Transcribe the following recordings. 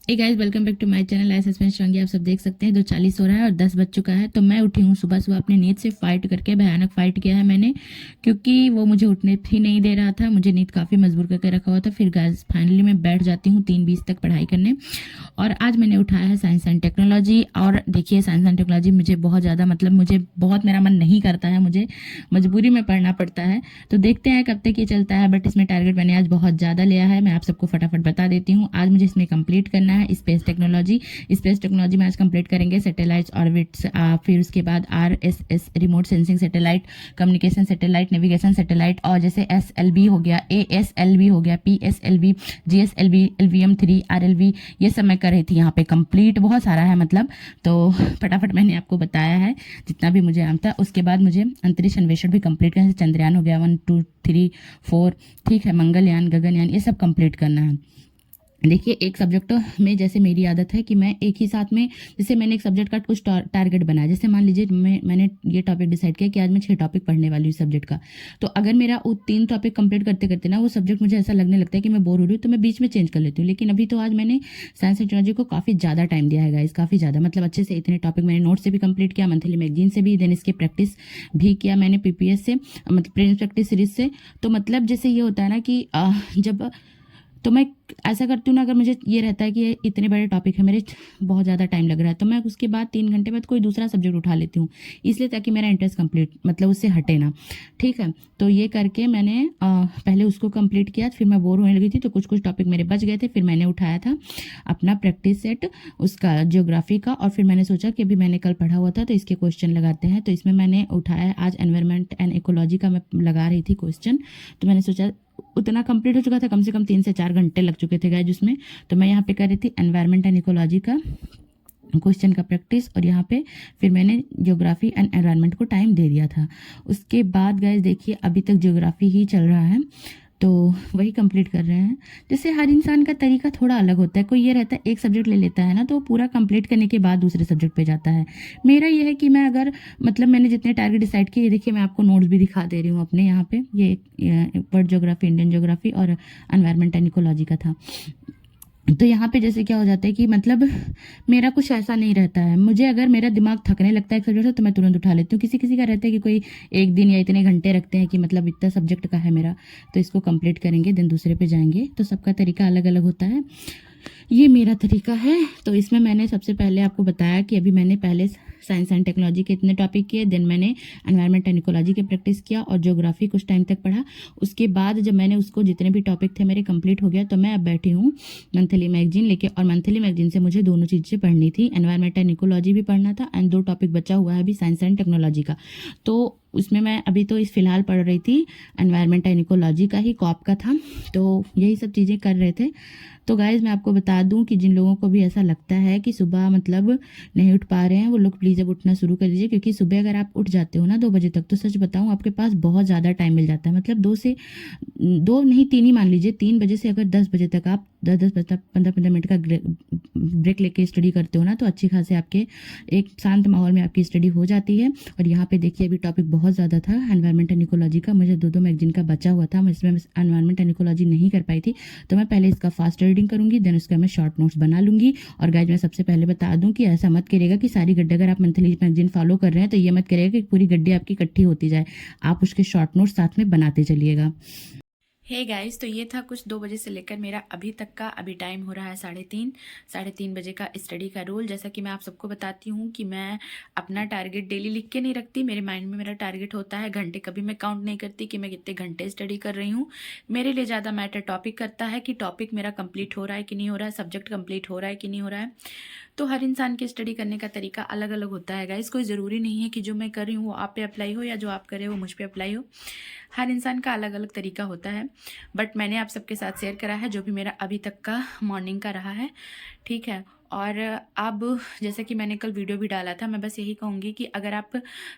Hey guys, welcome back to my channel. ऐसे में शिवांगी आप सब देख सकते हैं 2:40 हो रहा है और 10 बज चुका है। तो मैं उठी हूँ सुबह सुबह अपनी नींद से फाइट करके, भयानक फाइट किया है मैंने, क्योंकि वो मुझे उठने ही नहीं दे रहा था। मुझे नींद काफ़ी मजबूर करके रखा हुआ था। फिर गाइस फाइनली मैं बैठ जाती हूँ 3:20 तक पढ़ाई करने। और आज मैंने उठाया है साइंस एंड टेक्नोलॉजी। और देखिए, साइंस एंड टेक्नोलॉजी मुझे बहुत ज़्यादा, मतलब मुझे बहुत, मेरा मन नहीं करता है, मुझे मजबूरी में पढ़ना पड़ता है। तो देखते हैं कब तक ये चलता है। बट इसमें टारगेट मैंने आज बहुत ज़्यादा लिया है। मैं आप सबको फटाफट बता देती हूँ। आज मुझे इसमें कंप्लीट करना है स्पेस टेक्नोलॉजी। स्पेस टेक्नोलॉजी में आज कंप्लीट करेंगे सैटेलाइट्स, ऑर्बिट्स, फिर उसके बाद RSS remote sensing satellite, communication satellite, navigation satellite, और जैसे SLV हो गया, ASLV हो गया, PSLV, GSLV, LVM3, RLV, ये सब मैं कर रही थी यहाँ पे कंप्लीट। बहुत सारा है मतलब। तो फटाफट मैंने आपको बताया है जितना भी मुझे आम था। उसके बाद मुझे अंतरिक्ष अन्वेषण भी कंप्लीट करना है। चंद्रयान हो गया 1, 2, 3, 4, ठीक है, मंगलयान, गगनयान, ये सब कंप्लीट करना है। देखिए, एक सब्जेक्ट में जैसे मेरी आदत है कि मैं एक ही साथ में, जैसे मैंने एक सब्जेक्ट का कुछ टारगेट बनाया। जैसे मान लीजिए मैंने ये टॉपिक डिसाइड किया कि आज मैं 6 टॉपिक पढ़ने वाली हूँ सब्जेक्ट का। तो अगर मेरा वो 3 टॉपिक कंप्लीट करते करते ना वो सब्जेक्ट मुझे ऐसा लगने लगता है कि मैं बोर हो रही हूँ, तो मैं बीच में चेंज कर लेती हूँ। लेकिन अभी तो आज मैंने साइंस एंड टेक्नोलॉजी को काफ़ी ज़्यादा टाइम दिया है गाइस, काफ़ी ज़्यादा, मतलब अच्छे से इतने टॉपिक मैंने नोट से भी कंप्लीट किया, मंथली मैगजीन से भी, देन इसकी प्रैक्टिस भी किया मैंने PPS से, मतलब प्रिंस प्रैक्टिस सीरीज से। तो मतलब जैसे ये होता है ना कि जब, तो मैं ऐसा करती हूँ ना, अगर मुझे ये रहता है कि ये इतने बड़े टॉपिक है मेरे, बहुत ज़्यादा टाइम लग रहा है, तो मैं उसके बाद 3 घंटे बाद कोई दूसरा सब्जेक्ट उठा लेती हूँ, इसलिए ताकि मेरा इंटरेस्ट कंप्लीट, मतलब उससे हटे ना। ठीक है। तो ये करके मैंने पहले उसको कंप्लीट किया। फिर मैं बोर होने लगी थी तो कुछ कुछ टॉपिक मेरे बच गए थे। फिर मैंने उठाया था अपना प्रैक्टिस सेट उसका, ज्योग्राफी का। और फिर मैंने सोचा कि अभी मैंने कल पढ़ा हुआ था तो इसके क्वेश्चन लगाते हैं। तो इसमें मैंने उठाया है आज एनवायरमेंट एंड इकोलॉजी का, मैं लगा रही थी क्वेश्चन। तो मैंने सोचा, उतना कंप्लीट हो चुका था, कम से कम 3 से 4 घंटे लग चुके थे गाइस उसमें। तो मैं यहाँ पे कर रही थी एनवायरमेंट एंड इकोलॉजी का क्वेश्चन का प्रैक्टिस, और यहाँ पे फिर मैंने ज्योग्राफी एंड एनवायरनमेंट को टाइम दे दिया था। उसके बाद गाइस देखिए, अभी तक ज्योग्राफी ही चल रहा है, तो वही कंप्लीट कर रहे हैं। जैसे हर इंसान का तरीका थोड़ा अलग होता है। कोई ये रहता है एक सब्जेक्ट ले लेता है ना, तो वो पूरा कंप्लीट करने के बाद दूसरे सब्जेक्ट पे जाता है। मेरा ये है कि मैं अगर, मतलब मैंने जितने टारगेट डिसाइड किए, देखिए मैं आपको नोट्स भी दिखा दे रही हूँ अपने यहाँ पे। ये वर्ल्ड ज्योग्राफी, इंडियन ज्योग्राफी और एनवायरमेंट एंड इकोलॉजी का था। तो यहाँ पे जैसे क्या हो जाता है कि मतलब मेरा कुछ ऐसा नहीं रहता है। मुझे अगर मेरा दिमाग थकने लगता है एक सब्जेक्ट से तो मैं तुरंत उठा लेती हूँ। किसी किसी का रहता है कि कोई एक दिन या इतने घंटे रखते हैं कि मतलब इतना सब्जेक्ट का है मेरा, तो इसको कंप्लीट करेंगे देन दूसरे पे जाएंगे। तो सबका तरीका अलग अलग होता है। ये मेरा तरीका है। तो इसमें मैंने सबसे पहले आपको बताया कि अभी मैंने पहले साइंस एंड टेक्नोलॉजी के इतने टॉपिक किए, देन मैंने एनवायरमेंट एंड इकोलॉजी की प्रैक्टिस किया और ज्योग्राफी कुछ टाइम तक पढ़ा। उसके बाद जब मैंने उसको, जितने भी टॉपिक थे मेरे कंप्लीट हो गया, तो मैं अब बैठी हूँ मंथली मैगजीन लेके। और मंथली मैगजीन से मुझे दोनों चीज़ें पढ़नी थी, एनवायरमेंट एंड इकोलॉजी भी पढ़ना था एंड 2 टॉपिक बचा हुआ है अभी साइंस एंड टेक्नोलॉजी का। तो उसमें मैं अभी तो इस फिलहाल पढ़ रही थी एनवायरमेंट एंड इकोलॉजी का ही, कॉप का था। तो यही सब चीज़ें कर रहे थे। तो गाइज़ मैं आपको बता दूं कि जिन लोगों को भी ऐसा लगता है कि सुबह मतलब नहीं उठ पा रहे हैं, वो लोग प्लीज़ अब उठना शुरू कर दीजिए। क्योंकि सुबह अगर आप उठ जाते हो ना 2 बजे तक, तो सच बताऊं आपके पास बहुत ज़्यादा टाइम मिल जाता है। मतलब 2 नहीं 3 ही मान लीजिए। 3 बजे से अगर 10 बजे तक आप 10-10, 15-15 मिनट का ब्रेक लेके स्टडी करते हो ना, तो अच्छी खासी आपके एक शांत माहौल में आपकी स्टडी हो जाती है। और यहाँ पे देखिए अभी टॉपिक बहुत ज़्यादा था एनवायरमेंट एंड इकोलॉजी का, मुझे 2-2 मैगजीन का बचा हुआ था। मैं इसमें एनवायरमेंट एंड इकोलॉजी नहीं कर पाई थी, तो मैं पहले इसका फास्ट रीडिंग करूंगी, देन उसका मैं शॉर्ट नोट्स बना लूंगी। और गाइज मैं सबसे पहले बता दूं कि ऐसा मत करिएगा कि सारी गड्ढे, अगर आप मंथली मैगजीन फॉलो कर रहे हैं तो ये मत करिएगा कि पूरी गड्ढे आपकी इकट्ठी होती जाए। आप उसके शॉर्ट नोट्स साथ में बनाते चलिएगा। हे गाइस, तो ये था कुछ 2 बजे से लेकर मेरा अभी तक का। अभी टाइम हो रहा है 3:30, 3:30 बजे का स्टडी का रूल। जैसा कि मैं आप सबको बताती हूँ कि मैं अपना टारगेट डेली लिख के नहीं रखती। मेरे माइंड में मेरा टारगेट होता है, घंटे कभी मैं काउंट नहीं करती कि मैं कितने घंटे स्टडी कर रही हूँ। मेरे लिए ज़्यादा मैटर टॉपिक करता है कि टॉपिक मेरा कंप्लीट हो रहा है कि नहीं हो रहा है, सब्जेक्ट कंप्लीट हो रहा है कि नहीं हो रहा है। तो हर इंसान की स्टडी करने का तरीका अलग अलग होता है गाइस। कोई ज़रूरी नहीं है कि जो मैं कर रही हूँ वो आप पे अप्लाई हो या जो आप कर रहे हो मुझ पे अप्लाई हो। हर इंसान का अलग अलग तरीका होता है। बट मैंने आप सबके साथ शेयर करा है जो भी मेरा अभी तक का मॉर्निंग का रहा है। ठीक है। और अब जैसे कि मैंने कल वीडियो भी डाला था, मैं बस यही कहूँगी कि अगर आप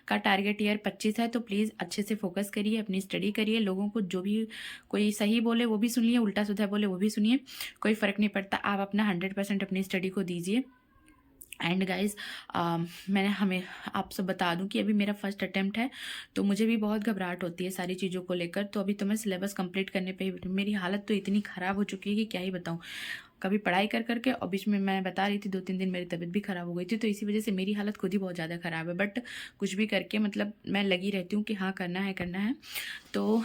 का टारगेट ईयर 25 है तो प्लीज़ अच्छे से फोकस करिए, अपनी स्टडी करिए। लोगों को जो भी कोई सही बोले वो भी सुनिए, उल्टा सीधा बोले वो भी सुनिए, कोई फ़र्क नहीं पड़ता। आप अपना 100% अपनी स्टडी को दीजिए। एंड गाइज मैंने हमें आप सब बता दूं कि अभी मेरा फर्स्ट अटेम्प्ट है, तो मुझे भी बहुत घबराहट होती है सारी चीज़ों को लेकर। तो अभी तो मैं सिलेबस कंप्लीट करने पे ही, मेरी हालत तो इतनी ख़राब हो चुकी है कि क्या ही बताऊं। कभी पढ़ाई कर करके, और बीच में मैं बता रही थी 2-3 दिन मेरी तबीयत भी ख़राब हो गई थी, तो इसी वजह से मेरी हालत खुद ही बहुत ज़्यादा ख़राब है। बट कुछ भी करके मतलब मैं लगी रहती हूँ कि हाँ करना है करना है। तो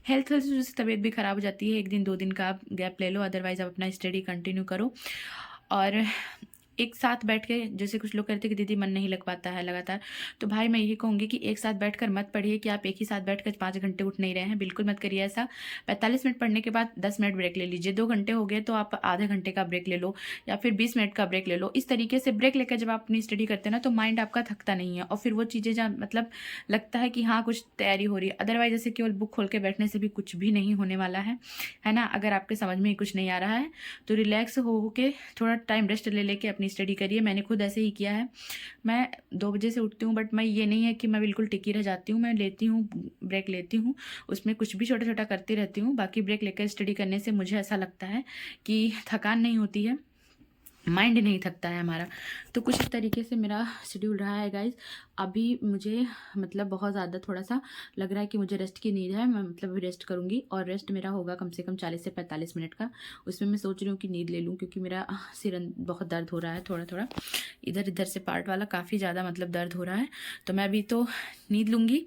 हेल्थ की वजह से तबीयत भी ख़राब हो जाती है, 1 दिन 2 दिन का आप गैप ले लो, अदरवाइज़ आप अपना स्टडी कंटिन्यू करो। और एक साथ बैठ के, जैसे कुछ लोग कहते हैं कि दीदी मन नहीं लग पाता है लगातार, तो भाई मैं यही कहूँगी कि एक साथ बैठकर मत पढ़िए कि आप एक ही साथ बैठकर 5 घंटे उठ नहीं रहे हैं, बिल्कुल मत करिए ऐसा। 45 मिनट पढ़ने के बाद 10 मिनट ब्रेक ले लीजिए, 2 घंटे हो गए तो आप आधे घंटे का ब्रेक ले लो, या फिर 20 मिनट का ब्रेक ले लो। इस तरीके से ब्रेक लेकर जब आप अपनी स्टडी करते हैं ना, तो माइंड आपका थकता नहीं है, और फिर वो चीज़ें जहाँ मतलब लगता है कि हाँ कुछ तैयारी हो रही है। अदरवाइज जैसे केवल बुक खोल के बैठने से भी कुछ भी नहीं होने वाला है ना। अगर आपके समझ में कुछ नहीं आ रहा है तो रिलैक्स हो के थोड़ा टाइम रेस्ट ले लेके अपनी स्टडी करिए। मैंने खुद ऐसे ही किया है। मैं 2 बजे से उठती हूँ, बट मैं ये नहीं है कि मैं बिल्कुल टिकी रह जाती हूँ, मैं लेती हूँ ब्रेक लेती हूँ, उसमें कुछ भी छोटा छोटा करती रहती हूँ। बाकी ब्रेक लेकर स्टडी करने से मुझे ऐसा लगता है कि थकान नहीं होती है, माइंड नहीं थकता है हमारा। तो कुछ इस तरीके से मेरा शेड्यूल रहा है गाइज। अभी मुझे मतलब बहुत ज़्यादा थोड़ा सा लग रहा है कि मुझे रेस्ट की नीड है, मैं मतलब अभी रेस्ट करूँगी, और रेस्ट मेरा होगा कम से कम 40 से 45 मिनट का। उसमें मैं सोच रही हूँ कि नींद ले लूँ, क्योंकि मेरा सिर बहुत दर्द हो रहा है, थोड़ा थोड़ा इधर इधर से पार्ट वाला काफ़ी ज़्यादा मतलब दर्द हो रहा है। तो मैं अभी तो नींद लूँगी,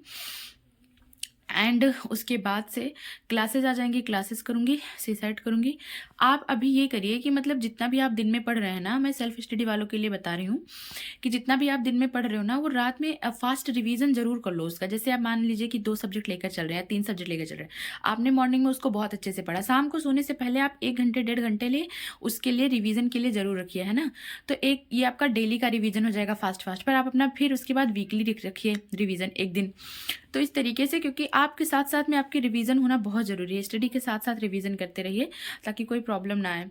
एंड उसके बाद से क्लासेस आ जाएंगी, क्लासेस करूँगी, सीसाइट करूँगी। आप अभी ये करिए कि मतलब जितना भी आप दिन में पढ़ रहे हैं ना, मैं सेल्फ स्टडी वालों के लिए बता रही हूँ कि जितना भी आप दिन में पढ़ रहे हो ना, वो रात में फास्ट रिवीजन जरूर कर लो उसका। जैसे आप मान लीजिए कि 2 सब्जेक्ट लेकर चल रहे हैं, 3 सब्जेक्ट लेकर चल रहे हैं, आपने मॉर्निंग में उसको बहुत अच्छे से पढ़ा, शाम को सोने से पहले आप 1 घंटे 1.5 घंटे ले उसके लिए रिवीजन के लिए ज़रूर रखिए, है ना। तो एक ये आपका डेली का रिवीजन हो जाएगा फास्ट फास्ट, पर आप अपना फिर उसके बाद वीकली रखिए रिवीजन एक दिन। तो इस तरीके से, क्योंकि आपके साथ साथ में आपकी रिवीजन होना बहुत ज़रूरी है, स्टडी के साथ साथ रिवीजन करते रहिए ताकि कोई प्रॉब्लम ना आए।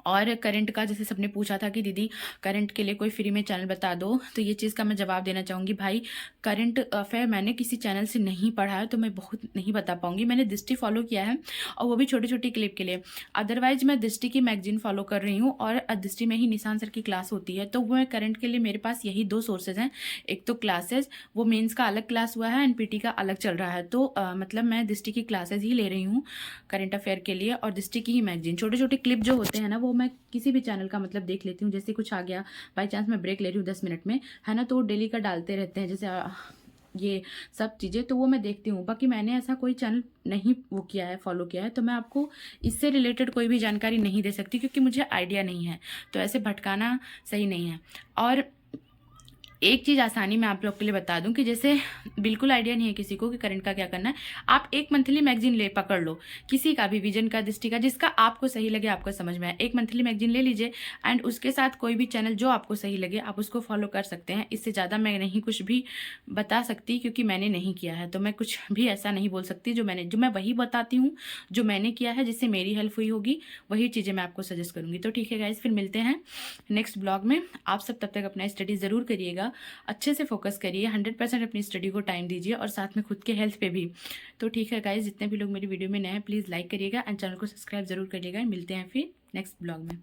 और करंट का जैसे सबने पूछा था कि दीदी करंट के लिए कोई फ्री में चैनल बता दो, तो ये चीज़ का मैं जवाब देना चाहूँगी। भाई करंट अफेयर मैंने किसी चैनल से नहीं पढ़ा है, तो मैं बहुत नहीं बता पाऊँगी। मैंने दृष्टि फॉलो किया है, और वो भी छोटी छोटी क्लिप के लिए। अदरवाइज मैं दृष्टि की मैगजीन फॉलो कर रही हूँ, और दृष्टि में ही निशान सर की क्लास होती है, तो वो करंट के लिए मेरे पास यही 2 सोर्सेज हैं। एक तो क्लासेज, वो मेन्स का अलग क्लास हुआ है, एनपीटी का अलग चल रहा है, तो मतलब मैं दृष्टि की क्लासेज ही ले रही हूँ करंट अफेयर के लिए, और दृष्टि की ही मैगजीन। छोटे छोटे क्लिप जो होते हैं ना, वो मैं किसी भी चैनल का मतलब देख लेती हूँ। जैसे कुछ आ गया बाई चांस, मैं ब्रेक ले रही हूँ 10 मिनट में, है ना, तो वो डेली का डालते रहते हैं, जैसे ये सब चीज़ें, तो वो मैं देखती हूँ। बाकी मैंने ऐसा कोई चैनल नहीं वो किया है, फॉलो किया है, तो मैं आपको इससे रिलेटेड कोई भी जानकारी नहीं दे सकती, क्योंकि मुझे आइडिया नहीं है, तो ऐसे भटकाना सही नहीं है। और एक चीज़ आसानी में आप लोग के लिए बता दूं कि जैसे बिल्कुल आइडिया नहीं है किसी को कि करंट का क्या करना है, आप एक मंथली मैगजीन ले पकड़ लो, किसी का भी, विजन का, दृष्टि का, जिसका आपको सही लगे, आपको समझ में आए, एक मंथली मैगजीन ले लीजिए, एंड उसके साथ कोई भी चैनल जो आपको सही लगे आप उसको फॉलो कर सकते हैं। इससे ज़्यादा मैं नहीं कुछ भी बता सकती, क्योंकि मैंने नहीं किया है, तो मैं कुछ भी ऐसा नहीं बोल सकती। जो मैं वही बताती हूँ जो मैंने किया है, जिससे मेरी हेल्प हुई होगी, वही चीज़ें मैं आपको सजेस्ट करूँगी। तो ठीक है गाइज, फिर मिलते हैं नेक्स्ट ब्लॉग में। आप सब तब तक अपना स्टडी ज़रूर करिएगा, अच्छे से फोकस करिए, 100% अपनी स्टडी को टाइम दीजिए, और साथ में खुद के हेल्थ पे भी। तो ठीक है गाइज, जितने भी लोग मेरी वीडियो में नए हैं प्लीज़ लाइक करिएगा, एंड चैनल को सब्सक्राइब जरूर करिएगा। मिलते हैं फिर नेक्स्ट ब्लॉग में।